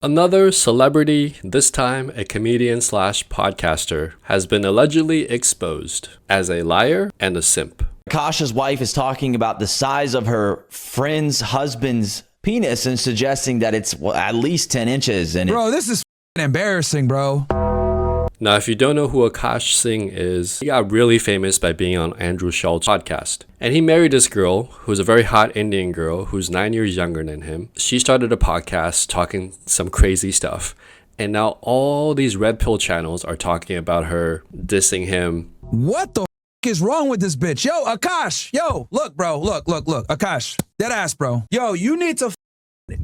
Another celebrity, this time a comedian slash podcaster, has been allegedly exposed as a liar and a simp. Akaash's wife is talking about the size of her friend's husband's penis and suggesting that it's at least 10 inches. And bro, this is embarrassing, bro. Now, if you don't know who Akaash Singh is, he got really famous by being on Andrew Schultz's podcast. And he married this girl who's a very hot Indian girl who's 9 years younger than him. She started a podcast talking some crazy stuff. And now all these red pill channels are talking about her, dissing him. What the is wrong with this bitch? Yo, Akaash, yo, look, bro, look, Akaash, dead ass, bro. Yo, you need to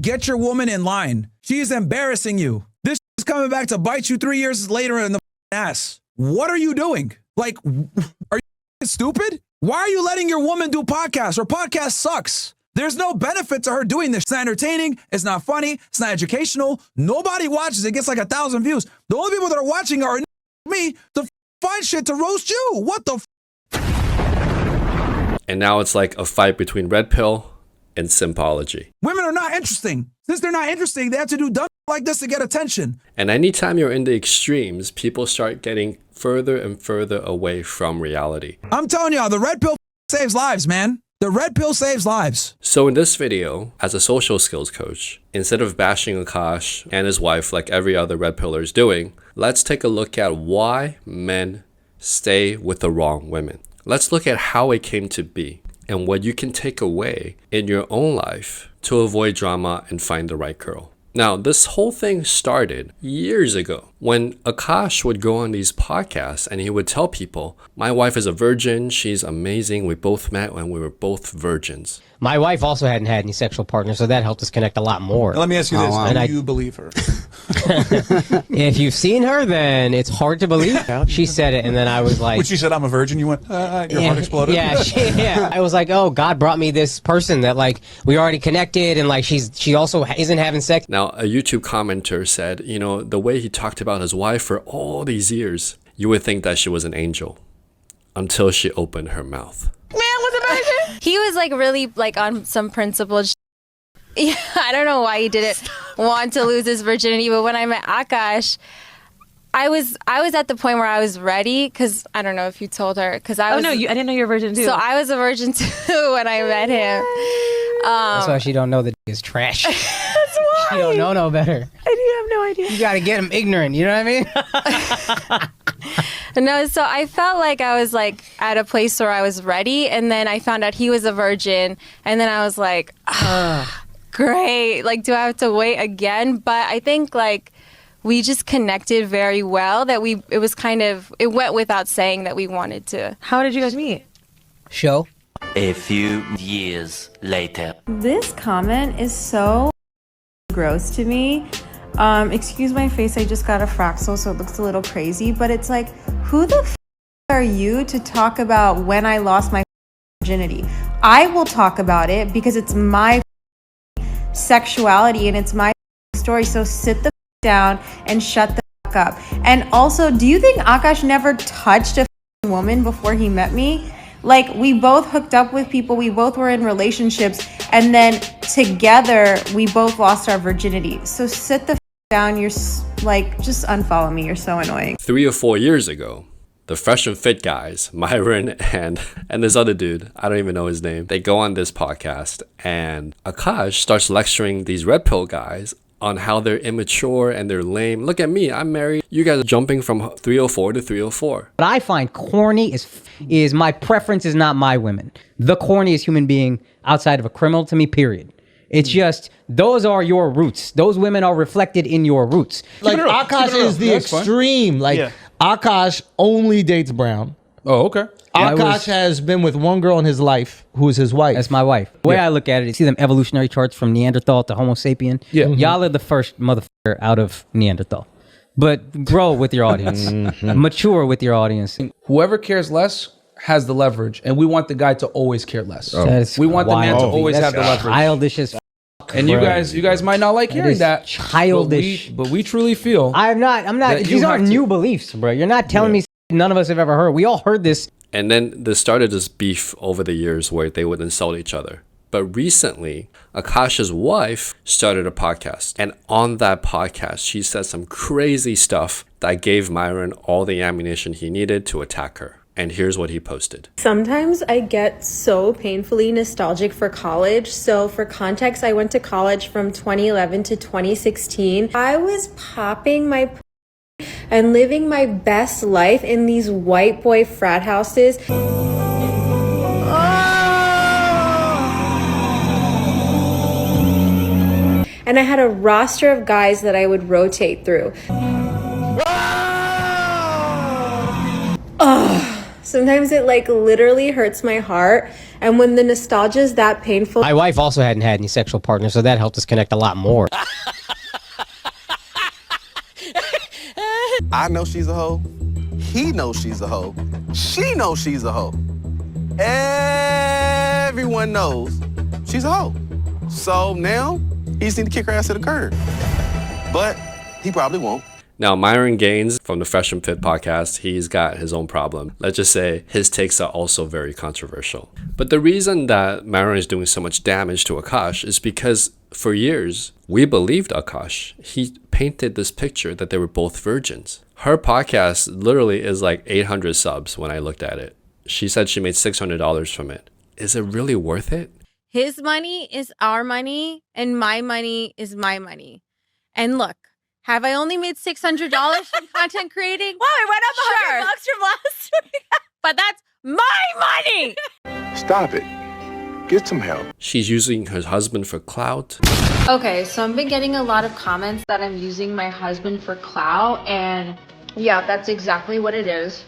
get your woman in line. She's embarrassing you. This is coming back to bite you 3 years later in the ass. What are you doing? Like, are you stupid? Why are you letting your woman do podcasts? Her podcast sucks. There's no benefit to her doing this. It's not entertaining. It's not funny. It's not educational. Nobody watches. It gets like 1,000 views. The only people that are watching are me to find shit to roast you. What the And now it's like a fight between red pill and simpology. Women are not interesting. Since they're not interesting, they have to do dumb like this to get attention. And anytime you're in the extremes, people start getting further and further away from reality. I'm telling y'all, the red pill saves lives, man. The red pill saves lives. So in this video, as a social skills coach, instead of bashing Akaash and his wife like every other red pillar is doing, let's take a look at why men stay with the wrong women. Let's look at how it came to be and what you can take away in your own life to avoid drama and find the right girl. Now, this whole thing started years ago when Akaash would go on these podcasts and he would tell people, my wife is a virgin, she's amazing, we both met when we were both virgins. My wife also hadn't had any sexual partners, so that helped us connect a lot more. Now, let me ask you this, do you believe her? If you've seen her, then it's hard to believe. She said it, and then I was like... When she said, I'm a virgin, you went, your heart exploded? Yeah. I was like, oh, God brought me this person that, like, we already connected, and, like, she also isn't having sex. Now, a YouTube commenter said, you know, the way he talked about his wife for all these years, you would think that she was an angel until she opened her mouth. Man was a virgin? He was, like, really, like, on some principled yeah, I don't know why he didn't want to lose his virginity, but when I met Akaash, I was at the point where I was ready, because I don't know if you told her, because I was... Oh, no, I didn't know you were a virgin, too. So I was a virgin, too, when I met him. That's why she don't know that is trash. That's why. She don't know no better. I have no idea. You gotta get him ignorant, you know what I mean? No, so I felt like I was, like, at a place where I was ready, and then I found out he was a virgin, and then I was like, great. Like, do I have to wait again? But I think, like, we just connected very well that it went without saying that we wanted to. How did you guys meet? Show. A few years later. This comment is so gross to me. Excuse my face, I just got a Fraxel, so it looks a little crazy, but it's like, who the are you to talk about when I lost my virginity? I will talk about it because it's my sexuality and it's my story, so sit the down and shut the up. And also, do you think Akaash never touched a woman before he met me? Like, we both hooked up with people, we both were in relationships, and then together we both lost our virginity. So sit the down. You're like, just unfollow me, you're so annoying. 3 or 4 years ago, the Fresh and Fit guys, Myron and this other dude, I don't even know his name, they go on this podcast and Akaash starts lecturing these red pill guys on how they're immature and they're lame. Look at me, I'm married. You guys are jumping from 304 to 304. What I find corny is my preference is not my women. The corniest human being outside of a criminal to me, period. It's just, those are your roots. Those women are reflected in your roots. Like, Akaash is the extreme. Like, Akaash only dates brown. Oh, okay. Akaash has been with one girl in his life who is his wife. That's my wife. The way I look at it, you see them evolutionary charts from Neanderthal to Homo sapien? Yeah. Y'all are the first motherfucker out of Neanderthal. But grow with your audience. Mature with your audience. Whoever cares less has the leverage, and we want the guy to always care less. We want the man to always have the leverage. Childish as and you guys might not like hearing that. Childish. But we truly feel. I'm not. These aren't new beliefs, bro. You're not telling me none of us have ever heard. We all heard this. And then there started this beef over the years where they would insult each other. But recently, Akaash's wife started a podcast. And on that podcast, she said some crazy stuff that gave Myron all the ammunition he needed to attack her. And here's what he posted. Sometimes I get so painfully nostalgic for college. So for context, I went to college from 2011 to 2016. I was popping my and living my best life in these white boy frat houses. And I had a roster of guys that I would rotate through. Sometimes it like literally hurts my heart. And when the nostalgia is that painful. My wife also hadn't had any sexual partners, so that helped us connect a lot more. I know she's a hoe. He knows she's a hoe. She knows she's a hoe. Everyone knows she's a hoe. So now he just need to kick her ass to the curb. But he probably won't. Now, Myron Gaines from the Fresh and Fit podcast, he's got his own problem. Let's just say his takes are also very controversial. But the reason that Myron is doing so much damage to Akaash is because for years, we believed Akaash. He painted this picture that they were both virgins. Her podcast literally is like 800 subs when I looked at it. She said she made $600 from it. Is it really worth it? His money is our money, and my money is my money. And look, have I only made $600 from content creating? Wow, I went up $100 from last week. But that's my money! Stop it. Get some help. She's using her husband for clout. Okay, so I've been getting a lot of comments that I'm using my husband for clout, and yeah, that's exactly what it is.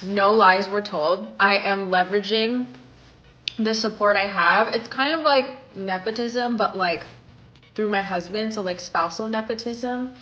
No lies were told. I am leveraging the support I have. It's kind of like nepotism, but like through my husband, so like spousal nepotism.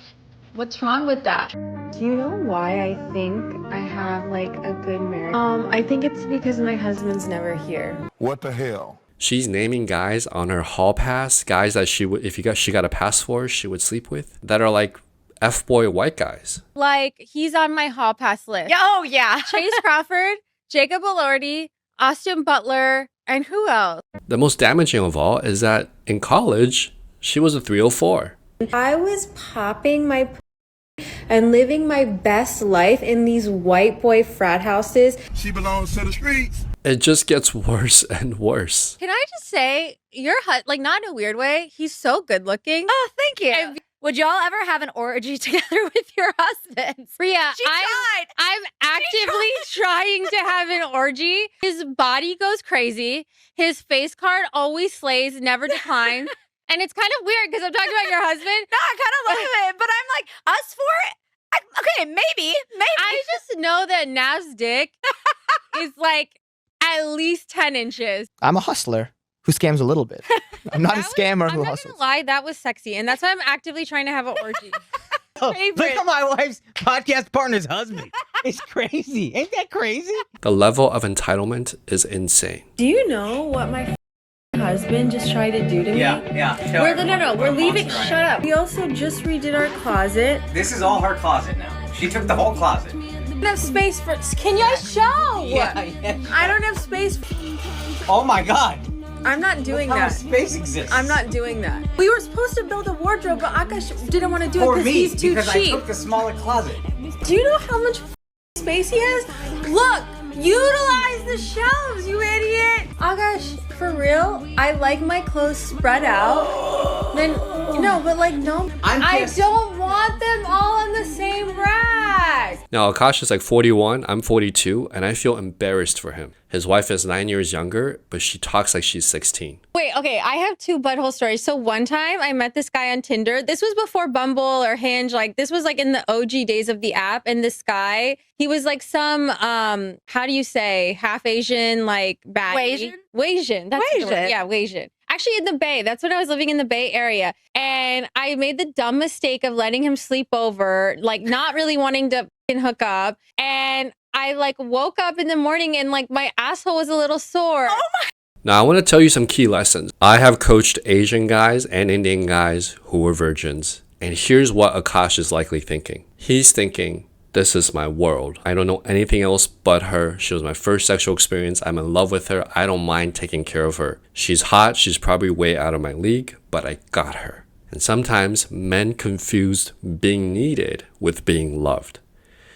What's wrong with that? Do you know why I think I have like a good marriage? I think it's because my husband's never here. What the hell? She's naming guys on her hall pass, guys that she would, she got a pass for, she would sleep with, that are like F-boy white guys. Like, he's on my hall pass list. Oh, yeah. Chase Crawford, Jacob Elordi, Austin Butler, and who else? The most damaging of all is that in college, she was a 304. I was popping my and living my best life in these white boy frat houses. She belongs to the streets. It just gets worse and worse. Can I just say, like, not in a weird way, he's so good looking. Oh, thank you. Would y'all ever have an orgy together with your husbands? Priya, She tried. I'm actively trying to have an orgy. His body goes crazy. His face card always slays, never declines. And it's kind of weird because I'm talking about your husband. No, I kind of love it, but I'm like, us for it? Okay, maybe. I just know that Nav's dick is like at least 10 inches. I'm a hustler who scams a little bit. I'm not a scammer who I'm not hustles. gonna lie, that was sexy. And that's why I'm actively trying to have an orgy. Look at my wife's podcast partner's husband. It's crazy. Ain't that crazy? The level of entitlement is insane. Do you know what my husband just tried to do to me? Yeah. We're leaving. Shut up. We also just redid our closet. This is all her closet now. She took the whole closet. I don't have space for. Can you show? Yeah. I don't have space. Oh my god. I'm not doing How that. much space exists? I'm not doing that. We were supposed to build a wardrobe, but Akaash didn't want to do it For because me, he's too because cheap. I took the smaller closet. Do you know how much space he has? Look, utilize the shelves, you idiot. Akaash, for real, I like my clothes spread out. Then, no, but like, no. I don't want them all on the same rack. Now, Akaash is like 41, I'm 42, and I feel embarrassed for him. His wife is 9 years younger, but she talks like she's 16. Wait, okay, I have two butthole stories. So one time I met this guy on Tinder. This was before Bumble or Hinge. Like, this was like in the OG days of the app. And this guy, he was like some, how do you say, half Asian, like baddie. Wasian. That's the word. Wasian. Yeah, Wasian. Actually, in the Bay. That's when I was living in the Bay Area. And I made the dumb mistake of letting him sleep over, like not really wanting to hook up. And I like woke up in the morning and like my asshole was a little sore. Oh my. Now, I want to tell you some key lessons. I have coached Asian guys and Indian guys who were virgins. And here's what Akaash is likely thinking. He's thinking, This is my world. I don't know anything else but her. She was my first sexual experience. I'm in love with her. I don't mind taking care of her. She's hot. She's probably way out of my league, but I got her. And sometimes men confuse being needed with being loved.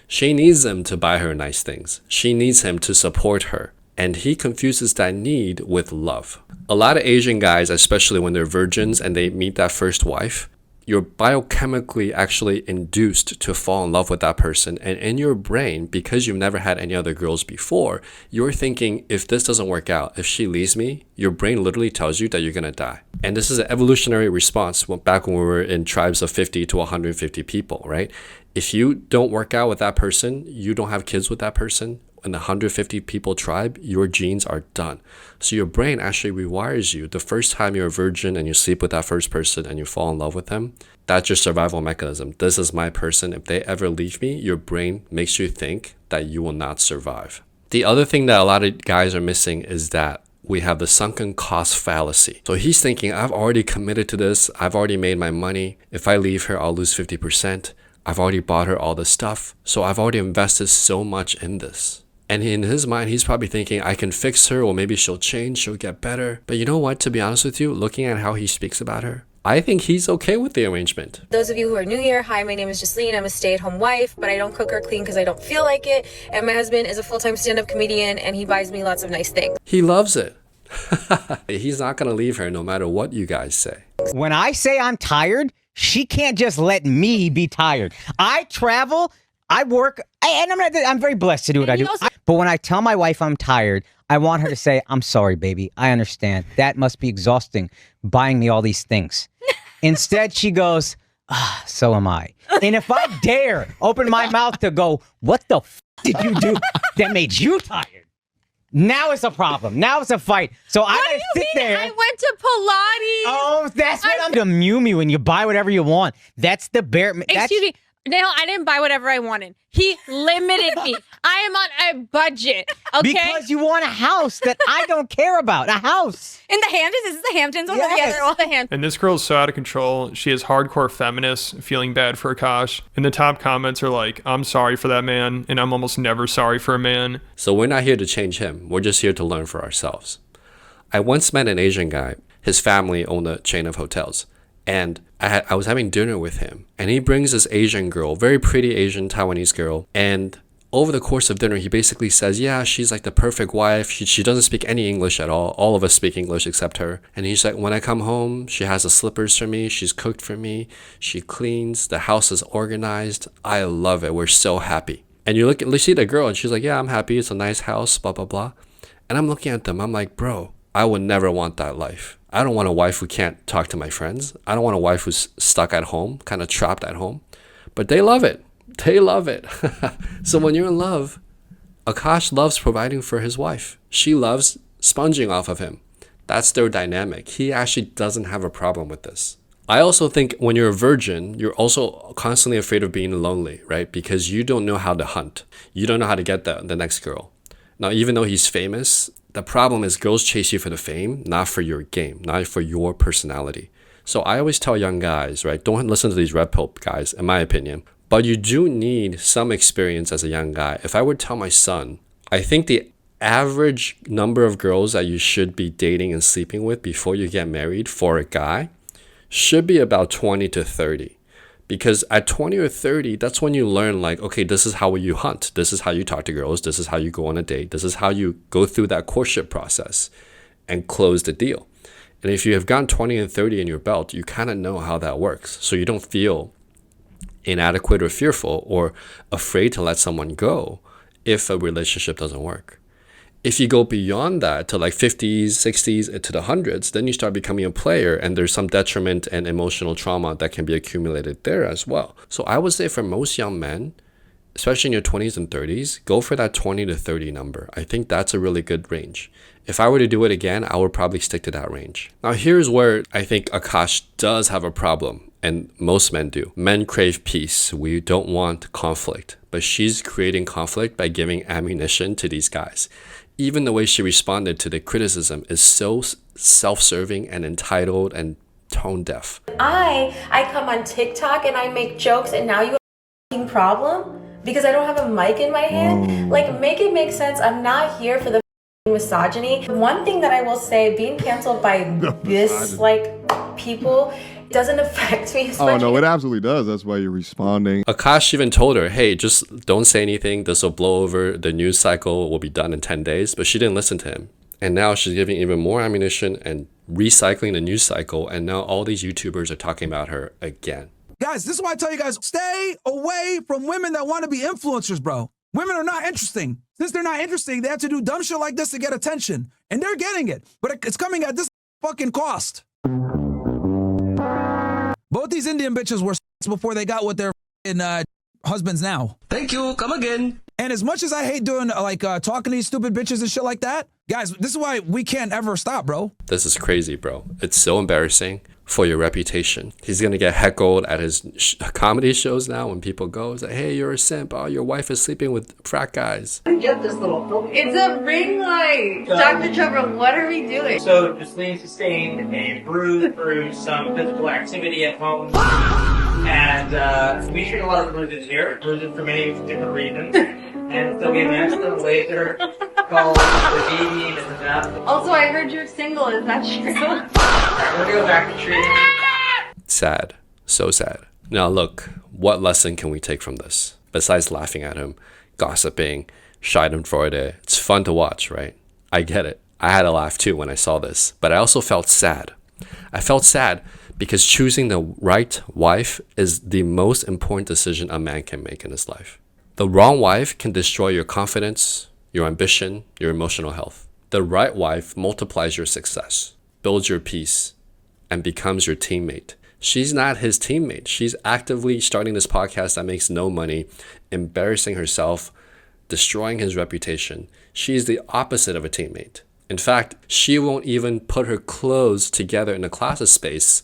She needs him to buy her nice things. She needs him to support her. And he confuses that need with love. A lot of Asian guys, especially when they're virgins and they meet that first wife, you're biochemically actually induced to fall in love with that person. And in your brain, because you've never had any other girls before, you're thinking, if this doesn't work out, if she leaves me, your brain literally tells you that you're going to die. And this is an evolutionary response back when we were in tribes of 50 to 150 people, right? If you don't work out with that person, you don't have kids with that person, in the 150 people tribe, your genes are done. So your brain actually rewires you. The first time you're a virgin and you sleep with that first person and you fall in love with them, that's your survival mechanism. This is my person. If they ever leave me, your brain makes you think that you will not survive. The other thing that a lot of guys are missing is that we have the sunken cost fallacy. So he's thinking, I've already committed to this. I've already made my money. If I leave her, I'll lose 50%. I've already bought her all this stuff. So I've already invested so much in this. And in his mind, he's probably thinking, I can fix her, or maybe she'll change, she'll get better. But you know what, to be honest with you, looking at how he speaks about her, I think he's okay with the arrangement. Those of you who are new here, hi, my name is Jasleen. I'm a stay-at-home wife, but I don't cook or clean because I don't feel like it. And my husband is a full-time stand-up comedian, and he buys me lots of nice things. He loves it. He's not going to leave her no matter what you guys say. When I say I'm tired, she can't just let me be tired. I travel, I work, and I'm very blessed to do what I do. But when I tell my wife I'm tired, I want her to say, I'm sorry, baby. I understand. That must be exhausting, buying me all these things. Instead, she goes, so am I. And if I dare open my mouth to go, what the did you do that made you tired? Now it's a problem. Now it's a fight. So I gotta sit there. I went to Pilates. Oh, that's what I'm to mew and you buy whatever you want. That's the bare. Excuse me. No, I didn't buy whatever I wanted. He limited me. I am on a budget. Okay. Because you want a house that I don't care about. A house. In the Hamptons? Is this the Hamptons? Oh, yes. Yeah, they're all the Hamptons. And this girl's so out of control. She is hardcore feminist, feeling bad for Akaash. And the top comments are like, I'm sorry for that man, and I'm almost never sorry for a man. So we're not here to change him. We're just here to learn for ourselves. I once met an Asian guy. His family owned a chain of hotels. And I was having dinner with him, and he brings this Asian girl, very pretty Asian Taiwanese girl. And over the course of dinner, he basically says, yeah, she's like the perfect wife. She doesn't speak any English at all. All of us speak English except her. And he's like, when I come home, she has the slippers for me. She's cooked for me. She cleans. The house is organized. I love it. We're so happy. And you see the girl, and she's like, yeah, I'm happy. It's a nice house, blah, blah, blah. And I'm looking at them. I'm like, bro, I would never want that life. I don't want a wife who can't talk to my friends. I don't want a wife who's stuck at home, kind of trapped at home. But they love it. They love it. So when you're in love, Akaash loves providing for his wife. She loves sponging off of him. That's their dynamic. He actually doesn't have a problem with this. I also think when you're a virgin, you're also constantly afraid of being lonely, right? Because you don't know how to hunt. You don't know how to get the next girl. Now, even though he's famous, the problem is girls chase you for the fame, not for your game, not for your personality. So I always tell young guys, right, don't listen to these red pill guys, in my opinion. But you do need some experience as a young guy. If I would tell my son, I think the average number of girls that you should be dating and sleeping with before you get married for a guy should be about 20 to 30. Because at 20 or 30, that's when you learn, like, okay, this is how you hunt. This is how you talk to girls. This is how you go on a date. This is how you go through that courtship process and close the deal. And if you have gotten 20 and 30 in your belt, you kind of know how that works. So you don't feel inadequate or fearful or afraid to let someone go if a relationship doesn't work. If you go beyond that to like 50s, 60s, to the hundreds, then you start becoming a player, and there's some detriment and emotional trauma that can be accumulated there as well. So I would say for most young men, especially in your 20s and 30s, go for that 20 to 30 number. I think that's a really good range. If I were to do it again, I would probably stick to that range. Now, here's where I think Akaash does have a problem, and most men do. Men crave peace. We don't want conflict. But she's creating conflict by giving ammunition to these guys. Even the way she responded to the criticism is so self-serving and entitled and tone deaf. I come on TikTok and I make jokes, and now you have a problem? because I don't have a mic in my hand. Like, make it make sense. I'm not here for the misogyny. One thing that I will say, being canceled by this, like, people doesn't affect me as much. Oh, no, it absolutely does. That's why you're responding. Akaash even told her, hey, just don't say anything. This will blow over. The news cycle will be done in 10 days. But she didn't listen to him. And now she's giving even more ammunition and recycling the news cycle. And now all these YouTubers are talking about her again. Guys, this is why I tell you guys, stay away from women that want to be influencers, bro. Women are not interesting. Since they're not interesting, they have to do dumb shit like this to get attention. And they're getting it. But it's coming at this fucking cost. Both these Indian bitches were before they got with their husbands now. Thank you. Come again. And as much as I hate doing talking to these stupid bitches and shit like that, guys, this is why we can't ever stop, bro. This is crazy, bro. It's so embarrassing for your reputation. He's going to get heckled at his comedy shows now when people go, say, hey, you're a simp. Oh, your wife is sleeping with frat guys. Get this little. It's a ring light. Dr. Trevor, what are we doing? So Justine sustained a bruise through some physical activity at home. And we treat a lot of bruises here, bruises for many different reasons. And so we matched them later, called the baby and the death. Also, I heard you're single. Is that true? We're gonna go back to treating. Sad. So sad. Now look, what lesson can we take from this? Besides laughing at him, gossiping, Schadenfreude. It's fun to watch, right? I get it. I had a laugh too when I saw this, but I also felt sad. I felt sad because choosing the right wife is the most important decision a man can make in his life. The wrong wife can destroy your confidence, your ambition, your emotional health. The right wife multiplies your success, builds your peace, and becomes your teammate. She's not his teammate. She's actively starting this podcast that makes no money, embarrassing herself, destroying his reputation. She's the opposite of a teammate. In fact, she won't even put her clothes together in a closet space,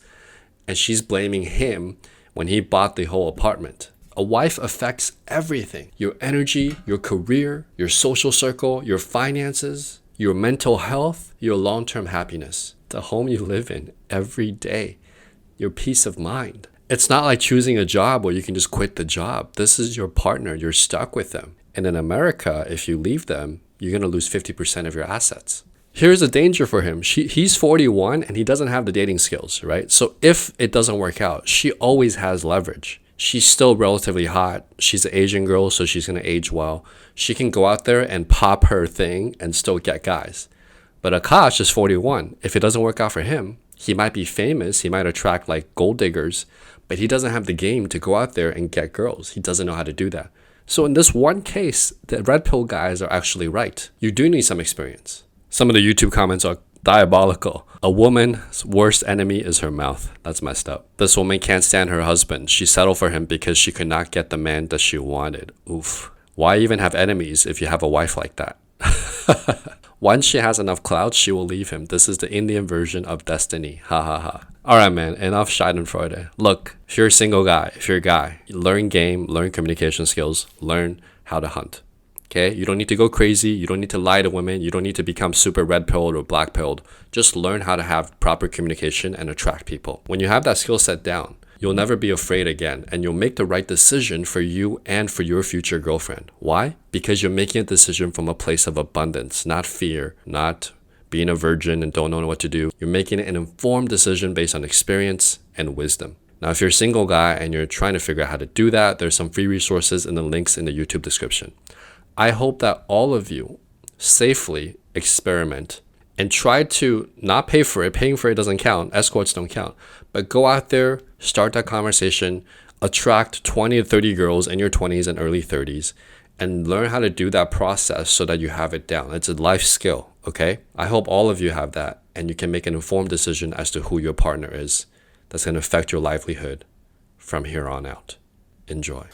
and she's blaming him when he bought the whole apartment. A wife affects everything. Your energy, your career, your social circle, your finances, your mental health, your long-term happiness, the home you live in every day, your peace of mind. It's not like choosing a job where you can just quit the job. This is your partner. You're stuck with them. And in America, if you leave them, you're going to lose 50% of your assets. Here's the danger for him. He's 41 and he doesn't have the dating skills, right? So if it doesn't work out, she always has leverage. She's still relatively hot. She's an Asian girl, so she's going to age well. She can go out there and pop her thing and still get guys. But Akaash is 41. If it doesn't work out for him, he might be famous. He might attract like gold diggers, but he doesn't have the game to go out there and get girls. He doesn't know how to do that. So in this one case, the red pill guys are actually right. You do need some experience. Some of the YouTube comments are diabolical. A woman's worst enemy is her mouth. That's messed up. This woman can't stand her husband. She settled for him because she could not get the man that she wanted. Oof. Why even have enemies if you have a wife like that? Once she has enough clout, she will leave him. This is the Indian version of destiny. Ha ha ha. Alright man, enough Schadenfreude. Look, if you're a single guy, if you're a guy, learn game, learn communication skills, learn how to hunt. Okay, you don't need to go crazy. You don't need to lie to women. You don't need to become super red pilled or black pilled. Just learn how to have proper communication and attract people. When you have that skill set down, you'll never be afraid again, and you'll make the right decision for you and for your future girlfriend. Why? Because you're making a decision from a place of abundance, not fear, not being a virgin and don't know what to do. You're making an informed decision based on experience and wisdom. Now, if you're a single guy and you're trying to figure out how to do that, there's some free resources in the links in the YouTube description. I hope that all of you safely experiment and try to not pay for it. Paying for it doesn't count. Escorts don't count. But go out there, start that conversation, attract 20 to 30 girls in your 20s and early 30s, and learn how to do that process so that you have it down. It's a life skill, okay? I hope all of you have that and you can make an informed decision as to who your partner is that's going to affect your livelihood from here on out. Enjoy.